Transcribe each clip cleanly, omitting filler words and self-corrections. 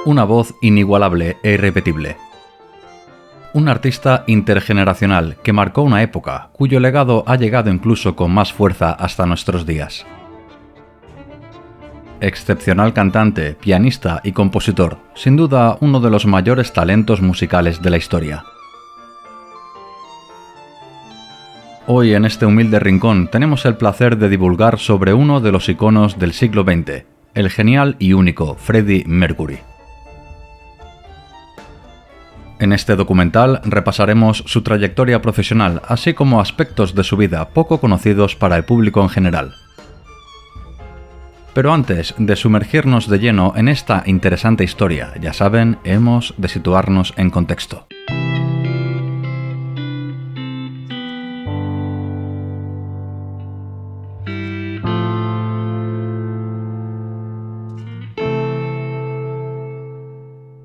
Una voz inigualable e irrepetible. Un artista intergeneracional que marcó una época, cuyo legado ha llegado incluso con más fuerza hasta nuestros días. Excepcional cantante, pianista y compositor, sin duda uno de los mayores talentos musicales de la historia. Hoy en este humilde rincón tenemos el placer de divulgar sobre uno de los iconos del siglo XX, el genial y único Freddie Mercury. En este documental repasaremos su trayectoria profesional, así como aspectos de su vida poco conocidos para el público en general. Pero antes de sumergirnos de lleno en esta interesante historia, ya saben, hemos de situarnos en contexto.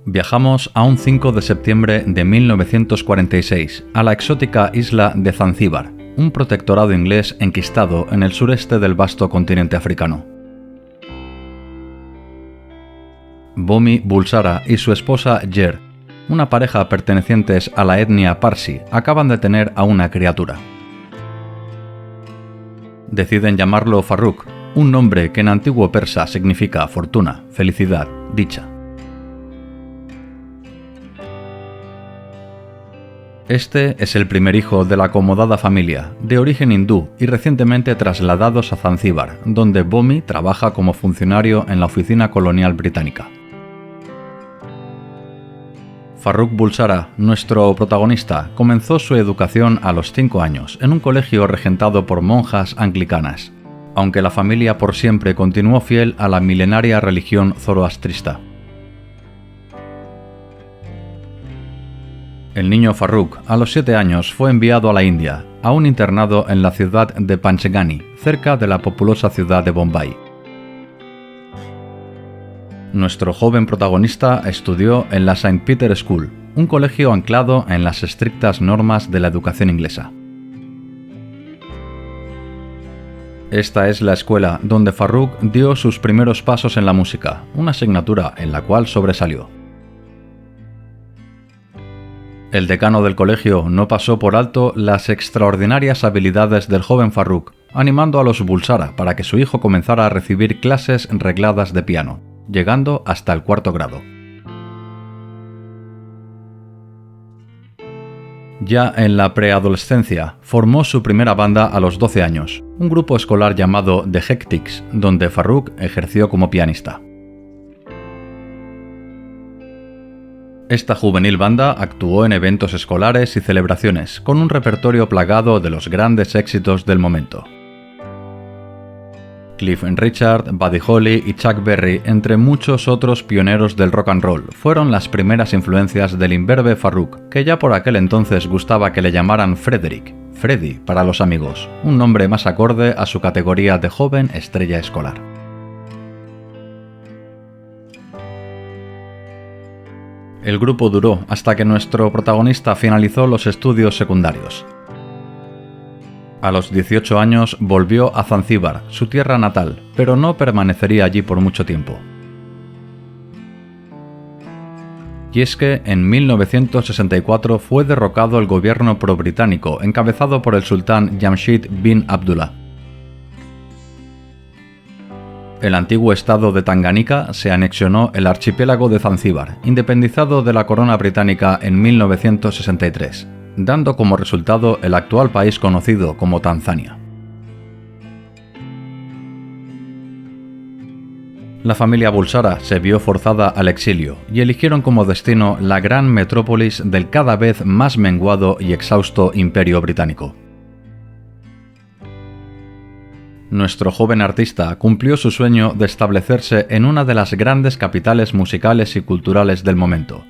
Viajamos a un 5 de septiembre de 1946 a la exótica isla de Zanzíbar, un protectorado inglés enquistado en el sureste del vasto continente africano. Bomi Bulsara y su esposa Yer, una pareja pertenecientes a la etnia Parsi, acaban de tener a una criatura. Deciden llamarlo Farrukh, un nombre que en antiguo persa significa fortuna, felicidad, dicha. Este es el primer hijo de la acomodada familia, de origen hindú y recientemente trasladados a Zanzíbar, donde Bomi trabaja como funcionario en la oficina colonial británica. Farrukh Bulsara, nuestro protagonista, comenzó su educación a los 5 años en un colegio regentado por monjas anglicanas, aunque la familia por siempre continuó fiel a la milenaria religión zoroastrista. El niño Farrukh, a los 7 años, fue enviado a la India, a un internado en la ciudad de Panchgani, cerca de la populosa ciudad de Bombay. Nuestro joven protagonista estudió en la St. Peter's School, un colegio anclado en las estrictas normas de la educación inglesa. Esta es la escuela donde Farrukh dio sus primeros pasos en la música, una asignatura en la cual sobresalió. El decano del colegio no pasó por alto las extraordinarias habilidades del joven Farrukh, animando a los Bulsara para que su hijo comenzara a recibir clases regladas de piano, llegando hasta el 4º grado. Ya en la preadolescencia, formó su primera banda a los 12 años, un grupo escolar llamado The Hectics, donde Farrukh ejerció como pianista. Esta juvenil banda actuó en eventos escolares y celebraciones, con un repertorio plagado de los grandes éxitos del momento. Cliff Richard, Buddy Holly y Chuck Berry, entre muchos otros pioneros del rock and roll, fueron las primeras influencias del imberbe Farrukh, que ya por aquel entonces gustaba que le llamaran Frederick, Freddy para los amigos, un nombre más acorde a su categoría de joven estrella escolar. El grupo duró hasta que nuestro protagonista finalizó los estudios secundarios. A los 18 años volvió a Zanzíbar, su tierra natal, pero no permanecería allí por mucho tiempo. Y es que en 1964 fue derrocado el gobierno pro-británico encabezado por el sultán Jamshid bin Abdullah. El antiguo estado de Tanganica se anexionó el archipiélago de Zanzíbar, independizado de la corona británica en 1963, dando como resultado el actual país conocido como Tanzania. La familia Bulsara se vio forzada al exilio y eligieron como destino la gran metrópolis del cada vez más menguado y exhausto Imperio Británico. Nuestro joven artista cumplió su sueño de establecerse en una de las grandes capitales musicales y culturales del momento.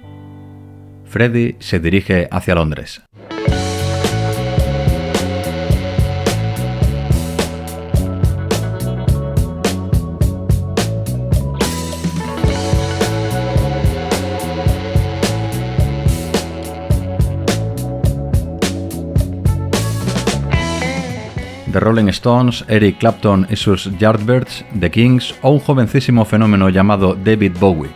Freddie se dirige hacia Londres. The Rolling Stones, Eric Clapton y sus Yardbirds, The Kings o un jovencísimo fenómeno llamado David Bowie.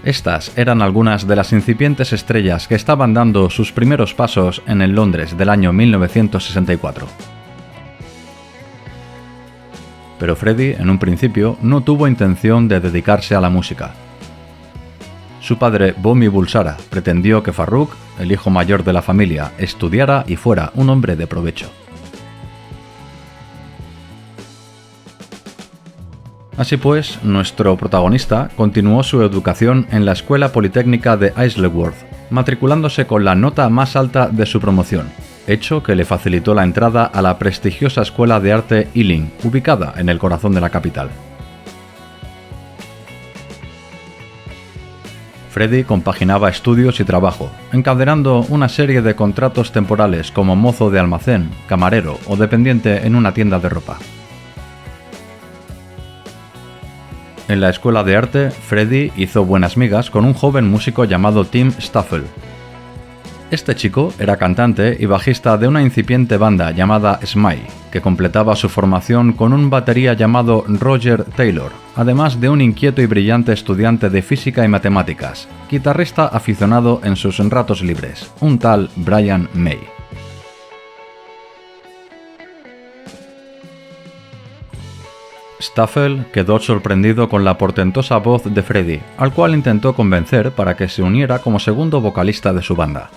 Estas eran algunas de las incipientes estrellas que estaban dando sus primeros pasos en el Londres del año 1964. Pero Freddie, en un principio, no tuvo intención de dedicarse a la música. Su padre, Bomi Bulsara, pretendió que Farrukh, el hijo mayor de la familia, estudiara y fuera un hombre de provecho. Así pues, nuestro protagonista continuó su educación en la Escuela Politécnica de Isleworth, matriculándose con la nota más alta de su promoción, hecho que le facilitó la entrada a la prestigiosa Escuela de Arte Ealing, ubicada en el corazón de la capital. Freddie compaginaba estudios y trabajo, encadenando una serie de contratos temporales como mozo de almacén, camarero o dependiente en una tienda de ropa. En la escuela de arte, Freddie hizo buenas migas con un joven músico llamado Tim Staffel. Este chico era cantante y bajista de una incipiente banda llamada Smile, que completaba su formación con un batería llamado Roger Taylor, además de un inquieto y brillante estudiante de física y matemáticas, guitarrista aficionado en sus ratos libres, un tal Brian May. Staffel quedó sorprendido con la portentosa voz de Freddie, al cual intentó convencer para que se uniera como segundo vocalista de su banda.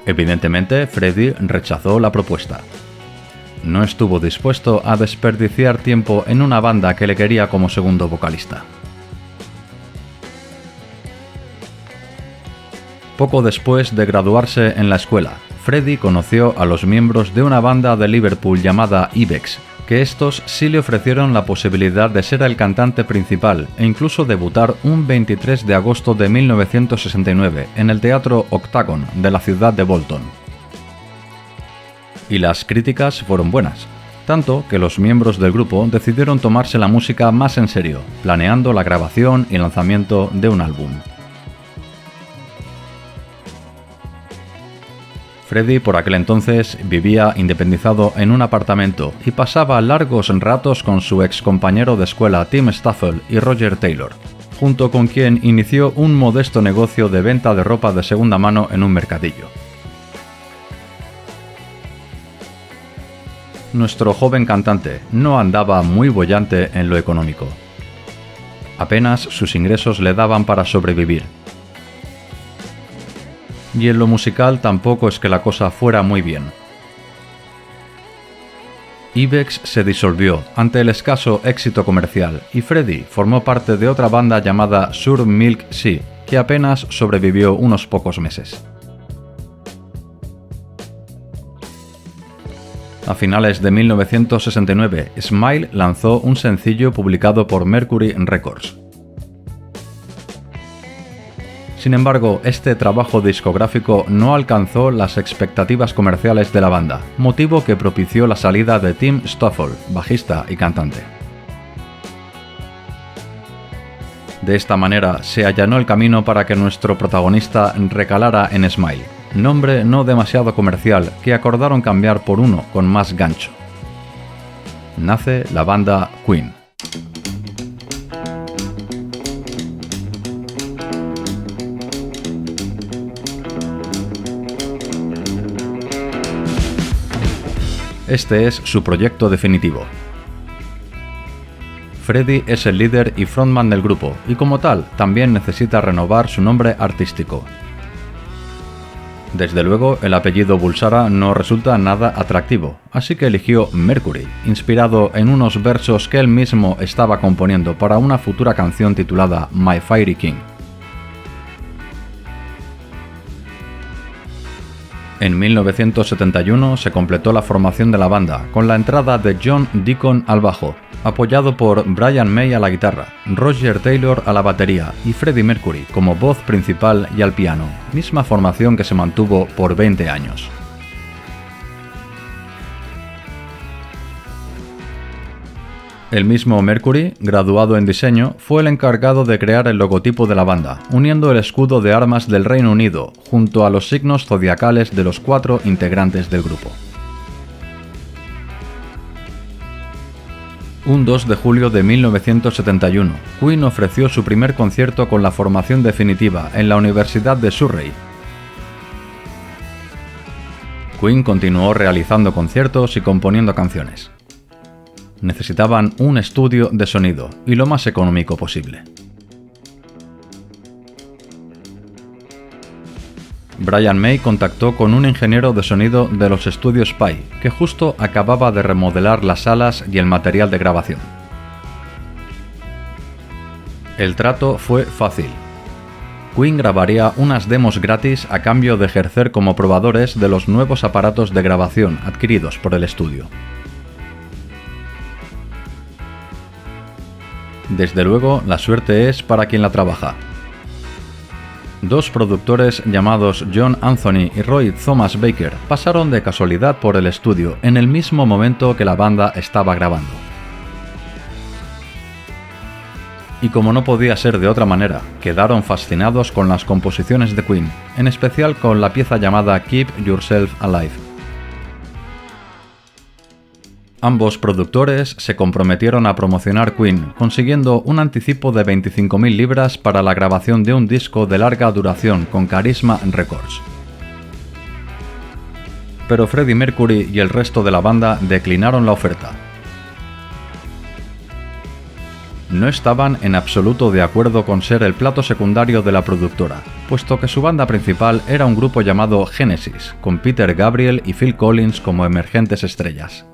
Evidentemente, Freddie rechazó la propuesta. No estuvo dispuesto a desperdiciar tiempo en una banda que le quería como segundo vocalista. Poco después de graduarse en la escuela, Freddie conoció a los miembros de una banda de Liverpool llamada Ibex, que estos sí le ofrecieron la posibilidad de ser el cantante principal e incluso debutar un 23 de agosto de 1969 en el Teatro Octagon de la ciudad de Bolton. Y las críticas fueron buenas, tanto que los miembros del grupo decidieron tomarse la música más en serio, planeando la grabación y lanzamiento de un álbum. Freddie por aquel entonces vivía independizado en un apartamento y pasaba largos ratos con su ex compañero de escuela Tim Staffel y Roger Taylor, junto con quien inició un modesto negocio de venta de ropa de segunda mano en un mercadillo. Nuestro joven cantante no andaba muy boyante en lo económico. Apenas sus ingresos le daban para sobrevivir. Y en lo musical tampoco es que la cosa fuera muy bien. Ibex se disolvió ante el escaso éxito comercial y Freddie formó parte de otra banda llamada Sur Milk Sea, que apenas sobrevivió unos pocos meses. A finales de 1969, Smile lanzó un sencillo publicado por Mercury Records. Sin embargo, este trabajo discográfico no alcanzó las expectativas comerciales de la banda, motivo que propició la salida de Tim Staffel, bajista y cantante. De esta manera se allanó el camino para que nuestro protagonista recalara en Smile, nombre no demasiado comercial que acordaron cambiar por uno con más gancho. Nace la banda Queen. Este es su proyecto definitivo. Freddie es el líder y frontman del grupo, y como tal, también necesita renovar su nombre artístico. Desde luego, el apellido Bulsara no resulta nada atractivo, así que eligió Mercury, inspirado en unos versos que él mismo estaba componiendo para una futura canción titulada My Fiery King. En 1971 se completó la formación de la banda, con la entrada de John Deacon al bajo, apoyado por Brian May a la guitarra, Roger Taylor a la batería y Freddie Mercury como voz principal y al piano, misma formación que se mantuvo por 20 años. El mismo Mercury, graduado en diseño, fue el encargado de crear el logotipo de la banda, uniendo el escudo de armas del Reino Unido, junto a los signos zodiacales de los 4 integrantes del grupo. Un 2 de julio de 1971, Queen ofreció su primer concierto con la formación definitiva en la Universidad de Surrey. Queen continuó realizando conciertos y componiendo canciones. Necesitaban un estudio de sonido y lo más económico posible. Brian May contactó con un ingeniero de sonido de los estudios Pye, que justo acababa de remodelar las salas y el material de grabación. El trato fue fácil. Queen grabaría unas demos gratis a cambio de ejercer como probadores de los nuevos aparatos de grabación adquiridos por el estudio. Desde luego, la suerte es para quien la trabaja. Dos productores llamados John Anthony y Roy Thomas Baker pasaron de casualidad por el estudio en el mismo momento que la banda estaba grabando. Y como no podía ser de otra manera, quedaron fascinados con las composiciones de Queen, en especial con la pieza llamada Keep Yourself Alive. Ambos productores se comprometieron a promocionar Queen, consiguiendo un anticipo de 25.000 libras para la grabación de un disco de larga duración con Charisma Records. Pero Freddie Mercury y el resto de la banda declinaron la oferta. No estaban en absoluto de acuerdo con ser el plato secundario de la productora, puesto que su banda principal era un grupo llamado Genesis, con Peter Gabriel y Phil Collins como emergentes estrellas.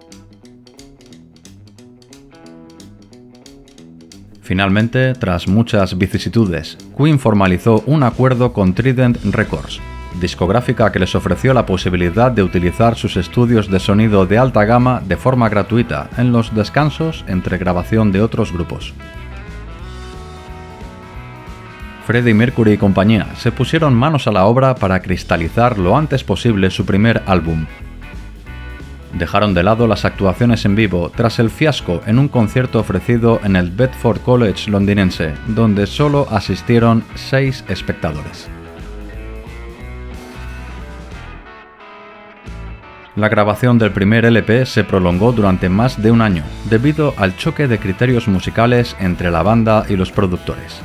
Finalmente, tras muchas vicisitudes, Queen formalizó un acuerdo con Trident Records, discográfica que les ofreció la posibilidad de utilizar sus estudios de sonido de alta gama de forma gratuita en los descansos entre grabación de otros grupos. Freddie Mercury y compañía se pusieron manos a la obra para cristalizar lo antes posible su primer álbum. Dejaron de lado las actuaciones en vivo tras el fiasco en un concierto ofrecido en el Bedford College londinense, donde solo asistieron 6 espectadores. La grabación del primer LP se prolongó durante más de un año, debido al choque de criterios musicales entre la banda y los productores.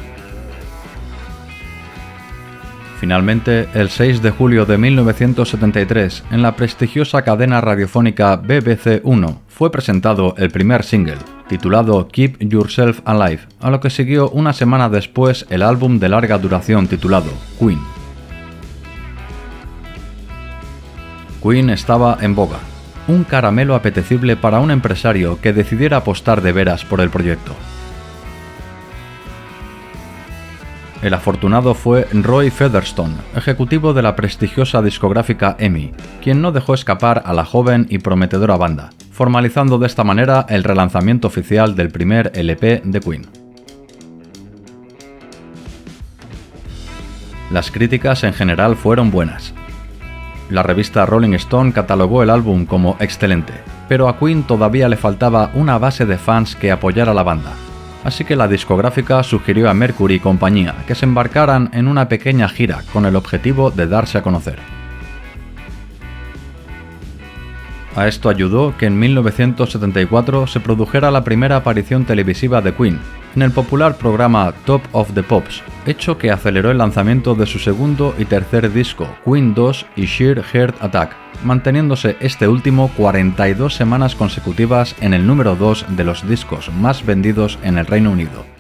Finalmente, el 6 de julio de 1973, en la prestigiosa cadena radiofónica BBC 1, fue presentado el primer single, titulado Keep Yourself Alive, a lo que siguió una semana después el álbum de larga duración titulado Queen. Queen estaba en boga, un caramelo apetecible para un empresario que decidiera apostar de veras por el proyecto. El afortunado fue Roy Featherstone, ejecutivo de la prestigiosa discográfica EMI, quien no dejó escapar a la joven y prometedora banda, formalizando de esta manera el relanzamiento oficial del primer LP de Queen. Las críticas en general fueron buenas. La revista Rolling Stone catalogó el álbum como excelente, pero a Queen todavía le faltaba una base de fans que apoyara a la banda. Así que la discográfica sugirió a Mercury y compañía que se embarcaran en una pequeña gira con el objetivo de darse a conocer. A esto ayudó que en 1974 se produjera la primera aparición televisiva de Queen, en el popular programa Top of the Pops, hecho que aceleró el lanzamiento de su segundo y tercer disco, Queen 2 y Sheer Heart Attack, manteniéndose este último 42 semanas consecutivas en el número 2 de los discos más vendidos en el Reino Unido.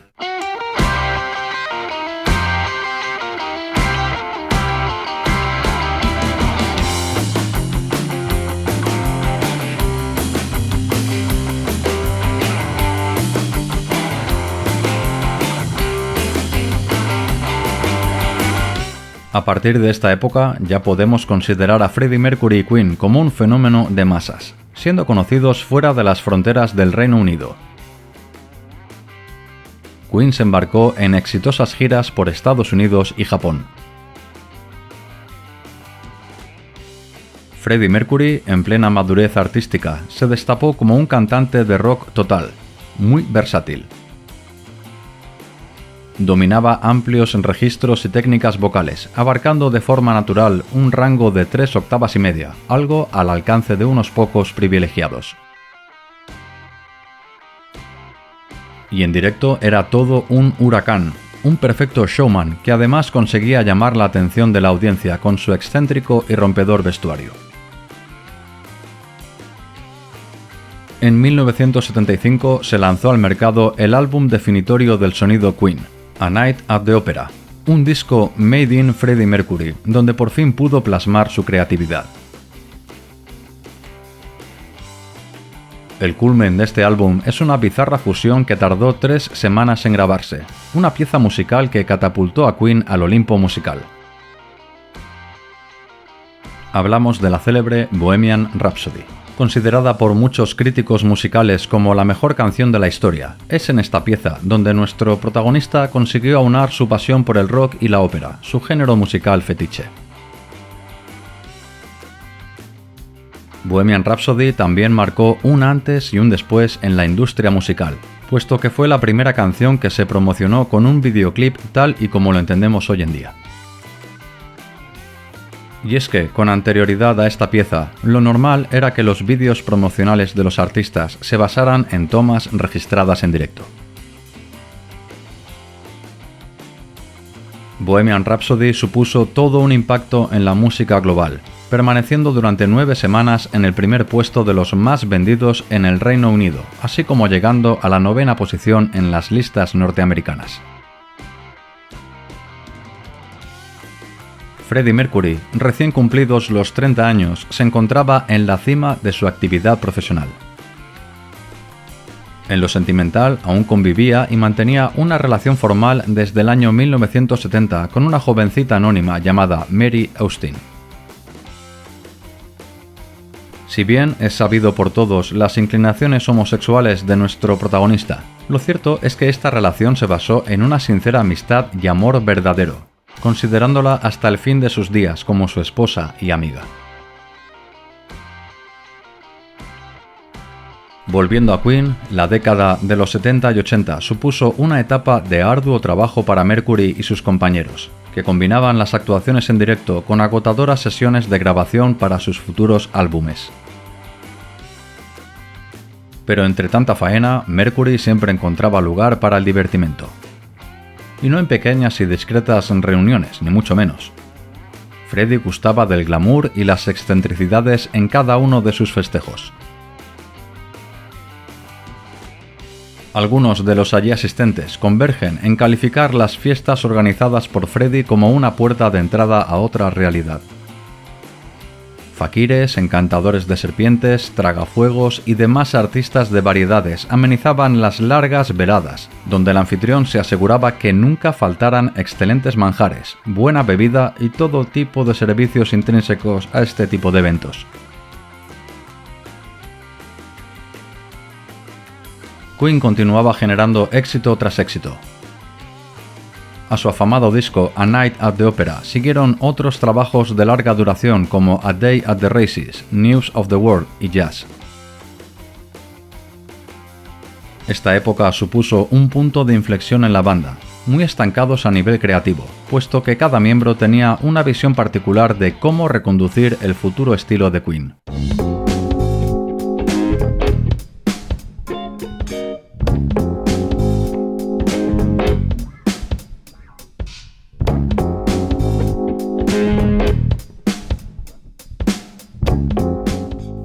A partir de esta época ya podemos considerar a Freddie Mercury y Queen como un fenómeno de masas, siendo conocidos fuera de las fronteras del Reino Unido. Queen se embarcó en exitosas giras por Estados Unidos y Japón. Freddie Mercury, en plena madurez artística, se destapó como un cantante de rock total, muy versátil. Dominaba amplios registros y técnicas vocales, abarcando de forma natural un rango de 3 octavas y media, algo al alcance de unos pocos privilegiados. y en directo era todo un huracán, un perfecto showman que además conseguía llamar la atención de la audiencia con su excéntrico y rompedor vestuario. En 1975 se lanzó al mercado el álbum definitorio del sonido Queen, A Night at the Opera, un disco made in Freddie Mercury, donde por fin pudo plasmar su creatividad. El culmen de este álbum es una bizarra fusión que tardó 3 semanas en grabarse, una pieza musical que catapultó a Queen al Olimpo musical. Hablamos de la célebre Bohemian Rhapsody. Considerada por muchos críticos musicales como la mejor canción de la historia, es en esta pieza donde nuestro protagonista consiguió aunar su pasión por el rock y la ópera, su género musical fetiche. Bohemian Rhapsody también marcó un antes y un después en la industria musical, puesto que fue la primera canción que se promocionó con un videoclip tal y como lo entendemos hoy en día. Y es que, con anterioridad a esta pieza, lo normal era que los vídeos promocionales de los artistas se basaran en tomas registradas en directo. Bohemian Rhapsody supuso todo un impacto en la música global, permaneciendo durante 9 semanas en el primer puesto de los más vendidos en el Reino Unido, así como llegando a la 9ª posición en las listas norteamericanas. Freddie Mercury, recién cumplidos los 30 años, se encontraba en la cima de su actividad profesional. En lo sentimental, aún convivía y mantenía una relación formal desde el año 1970 con una jovencita anónima llamada Mary Austin. Si bien es sabido por todos las inclinaciones homosexuales de nuestro protagonista, lo cierto es que esta relación se basó en una sincera amistad y amor verdadero, considerándola hasta el fin de sus días como su esposa y amiga. Volviendo a Queen, la década de los 70 y 80 supuso una etapa de arduo trabajo para Mercury y sus compañeros, que combinaban las actuaciones en directo con agotadoras sesiones de grabación para sus futuros álbumes. Pero entre tanta faena, Mercury siempre encontraba lugar para el divertimento. Y no en pequeñas y discretas reuniones, ni mucho menos. Freddie gustaba del glamour y las excentricidades en cada uno de sus festejos. Algunos de los allí asistentes convergen en calificar las fiestas organizadas por Freddie como una puerta de entrada a otra realidad. Faquires, encantadores de serpientes, tragafuegos y demás artistas de variedades amenizaban las largas veladas, donde el anfitrión se aseguraba que nunca faltaran excelentes manjares, buena bebida y todo tipo de servicios intrínsecos a este tipo de eventos. Queen continuaba generando éxito tras éxito. A su afamado disco A Night at the Opera siguieron otros trabajos de larga duración como A Day at the Races, News of the World y Jazz. Esta época supuso un punto de inflexión en la banda, muy estancados a nivel creativo, puesto que cada miembro tenía una visión particular de cómo reconducir el futuro estilo de Queen.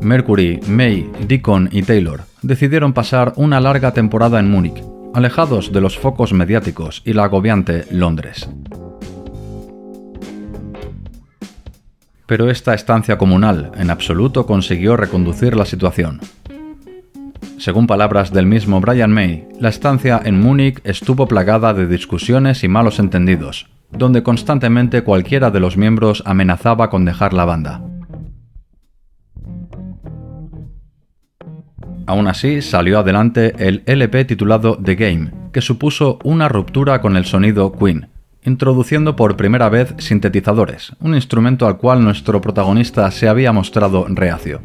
Mercury, May, Deacon y Taylor decidieron pasar una larga temporada en Múnich, alejados de los focos mediáticos y la agobiante Londres. Pero esta estancia comunal en absoluto consiguió reconducir la situación. Según palabras del mismo Brian May, la estancia en Múnich estuvo plagada de discusiones y malos entendidos, donde constantemente cualquiera de los miembros amenazaba con dejar la banda. Aún así, salió adelante el LP titulado The Game, que supuso una ruptura con el sonido Queen, introduciendo por primera vez sintetizadores, un instrumento al cual nuestro protagonista se había mostrado reacio.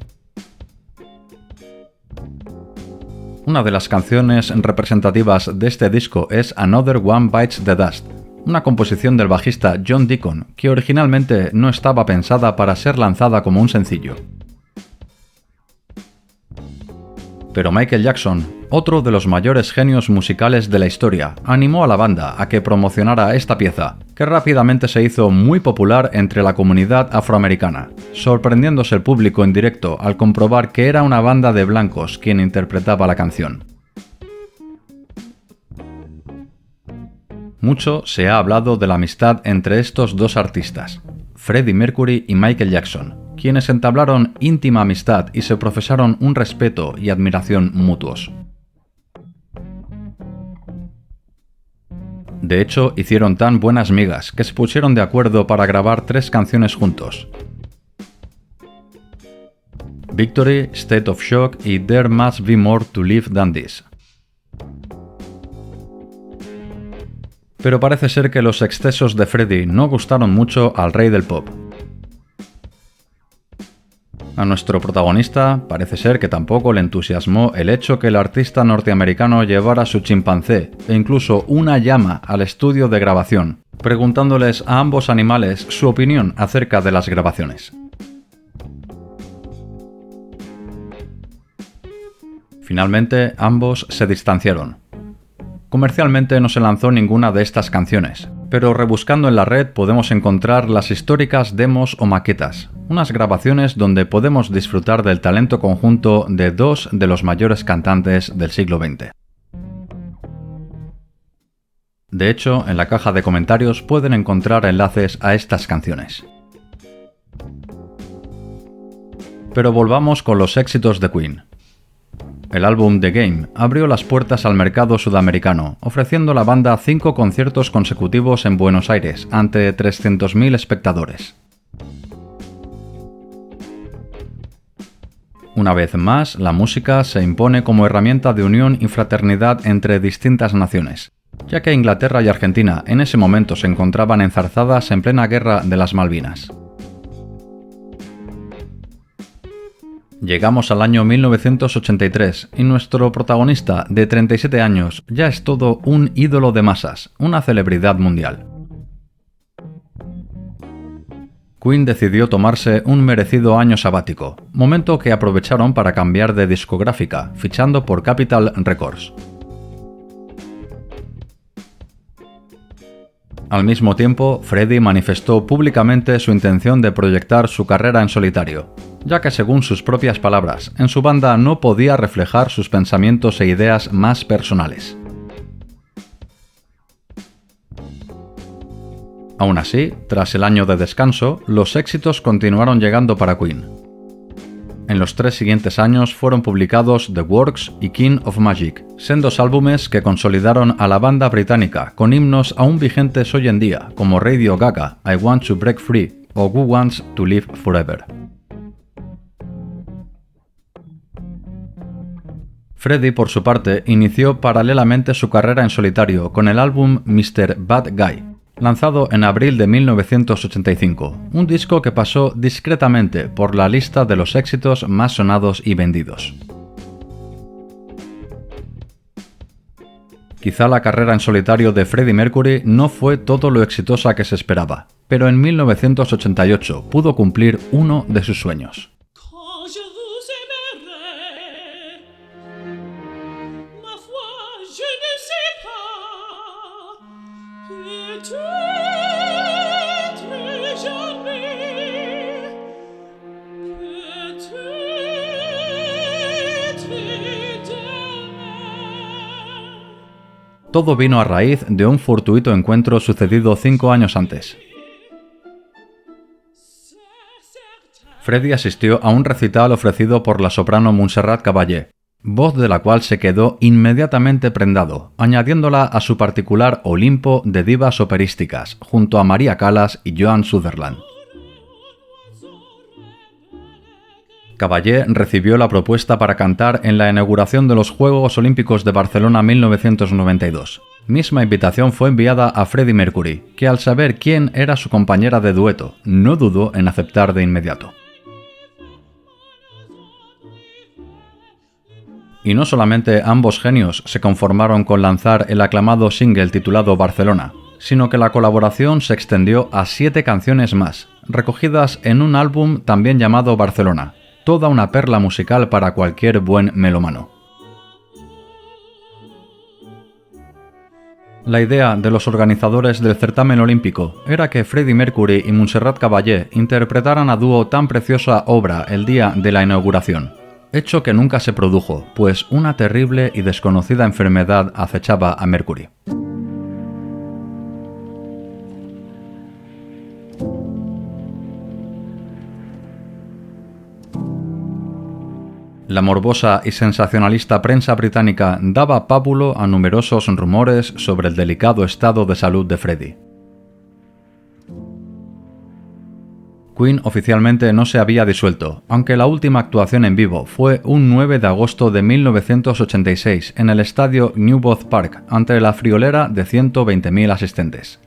Una de las canciones representativas de este disco es Another One Bites the Dust, una composición del bajista John Deacon que originalmente no estaba pensada para ser lanzada como un sencillo. Pero Michael Jackson, otro de los mayores genios musicales de la historia, animó a la banda a que promocionara esta pieza, que rápidamente se hizo muy popular entre la comunidad afroamericana, sorprendiéndose el público en directo al comprobar que era una banda de blancos quien interpretaba la canción. Mucho se ha hablado de la amistad entre estos dos artistas, Freddie Mercury y Michael Jackson, quienes entablaron íntima amistad y se profesaron un respeto y admiración mutuos. De hecho, hicieron tan buenas migas que se pusieron de acuerdo para grabar 3 canciones juntos: Victory, State of Shock y There Must Be More to Life Than This. Pero parece ser que los excesos de Freddie no gustaron mucho al rey del pop. A nuestro protagonista parece ser que tampoco le entusiasmó el hecho que el artista norteamericano llevara su chimpancé e incluso una llama al estudio de grabación, preguntándoles a ambos animales su opinión acerca de las grabaciones. Finalmente, ambos se distanciaron. Comercialmente no se lanzó ninguna de estas canciones, pero rebuscando en la red podemos encontrar las históricas demos o maquetas, unas grabaciones donde podemos disfrutar del talento conjunto de 2 de los mayores cantantes del siglo XX. De hecho, en la caja de comentarios pueden encontrar enlaces a estas canciones. Pero volvamos con los éxitos de Queen. El álbum The Game abrió las puertas al mercado sudamericano, ofreciendo a la banda 5 conciertos consecutivos en Buenos Aires, ante 300.000 espectadores. Una vez más, la música se impone como herramienta de unión y fraternidad entre distintas naciones, ya que Inglaterra y Argentina en ese momento se encontraban enzarzadas en plena guerra de las Malvinas. Llegamos al año 1983 y nuestro protagonista, de 37 años, ya es todo un ídolo de masas, una celebridad mundial. Queen decidió tomarse un merecido año sabático, momento que aprovecharon para cambiar de discográfica, fichando por Capitol Records. Al mismo tiempo, Freddie manifestó públicamente su intención de proyectar su carrera en solitario, ya que según sus propias palabras, en su banda no podía reflejar sus pensamientos e ideas más personales. Aún así, tras el año de descanso, los éxitos continuaron llegando para Queen. En los 3 siguientes años fueron publicados The Works y King of Magic, sendos álbumes que consolidaron a la banda británica con himnos aún vigentes hoy en día, como Radio Gaga, I Want to Break Free o Who Wants to Live Forever. Freddie, por su parte, inició paralelamente su carrera en solitario con el álbum Mr. Bad Guy, lanzado en abril de 1985, un disco que pasó discretamente por la lista de los éxitos más sonados y vendidos. Quizá la carrera en solitario de Freddie Mercury no fue todo lo exitosa que se esperaba, pero en 1988 pudo cumplir uno de sus sueños. Todo vino a raíz de un fortuito encuentro sucedido 5 años antes. Freddie asistió a un recital ofrecido por la soprano Montserrat Caballé, voz de la cual se quedó inmediatamente prendado, añadiéndola a su particular Olimpo de divas operísticas, junto a María Callas y Joan Sutherland. Caballé recibió la propuesta para cantar en la inauguración de los Juegos Olímpicos de Barcelona 1992. Misma invitación fue enviada a Freddie Mercury, que al saber quién era su compañera de dueto, no dudó en aceptar de inmediato. Y no solamente ambos genios se conformaron con lanzar el aclamado single titulado Barcelona, sino que la colaboración se extendió a 7 canciones más, recogidas en un álbum también llamado Barcelona, toda una perla musical para cualquier buen melómano. La idea de los organizadores del certamen olímpico era que Freddie Mercury y Montserrat Caballé interpretaran a dúo tan preciosa obra el día de la inauguración, hecho que nunca se produjo, pues una terrible y desconocida enfermedad acechaba a Mercury. La morbosa y sensacionalista prensa británica daba pábulo a numerosos rumores sobre el delicado estado de salud de Freddie. Queen oficialmente no se había disuelto, aunque la última actuación en vivo fue un 9 de agosto de 1986 en el estadio Newbold Park ante la friolera de 120.000 asistentes.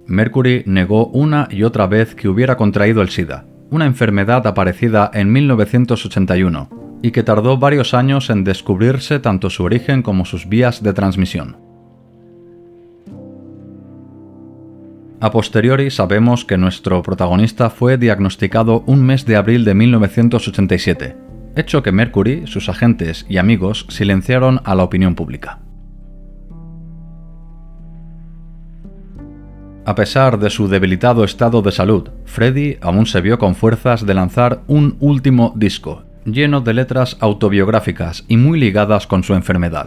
Mercury negó una y otra vez que hubiera contraído el SIDA, una enfermedad aparecida en 1981 y que tardó varios años en descubrirse tanto su origen como sus vías de transmisión. A posteriori sabemos que nuestro protagonista fue diagnosticado un mes de abril de 1987, hecho que Mercury, sus agentes y amigos silenciaron a la opinión pública. A pesar de su debilitado estado de salud, Freddie aún se vio con fuerzas de lanzar un último disco, lleno de letras autobiográficas y muy ligadas con su enfermedad.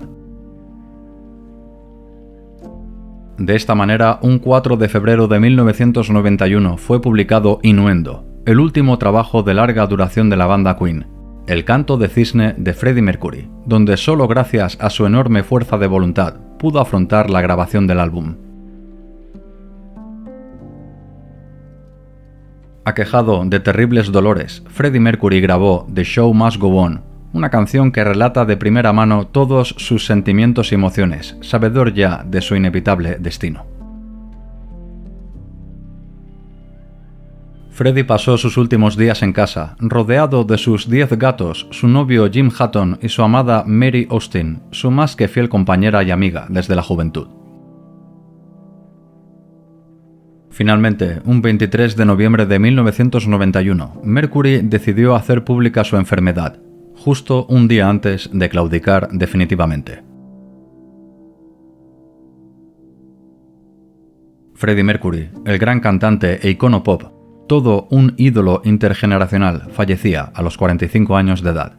De esta manera, un 4 de febrero de 1991 fue publicado Innuendo, el último trabajo de larga duración de la banda Queen, el canto de cisne de Freddie Mercury, donde solo gracias a su enorme fuerza de voluntad pudo afrontar la grabación del álbum. Aquejado de terribles dolores, Freddie Mercury grabó The Show Must Go On, una canción que relata de primera mano todos sus sentimientos y emociones, sabedor ya de su inevitable destino. Freddie pasó sus últimos días en casa, rodeado de sus 10 gatos, su novio Jim Hutton y su amada Mary Austin, su más que fiel compañera y amiga desde la juventud. Finalmente, un 23 de noviembre de 1991, Mercury decidió hacer pública su enfermedad, justo un día antes de claudicar definitivamente. Freddie Mercury, el gran cantante e icono pop, todo un ídolo intergeneracional, fallecía a los 45 años de edad.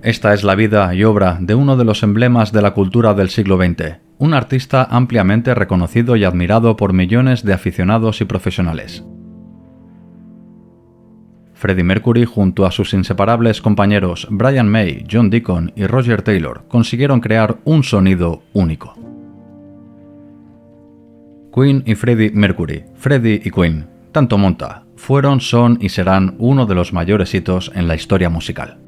Esta es la vida y obra de uno de los emblemas de la cultura del siglo XX, un artista ampliamente reconocido y admirado por millones de aficionados y profesionales. Freddie Mercury, junto a sus inseparables compañeros Brian May, John Deacon y Roger Taylor, consiguieron crear un sonido único. Queen y Freddie Mercury, Freddie y Queen, tanto monta, fueron, son y serán uno de los mayores hitos en la historia musical.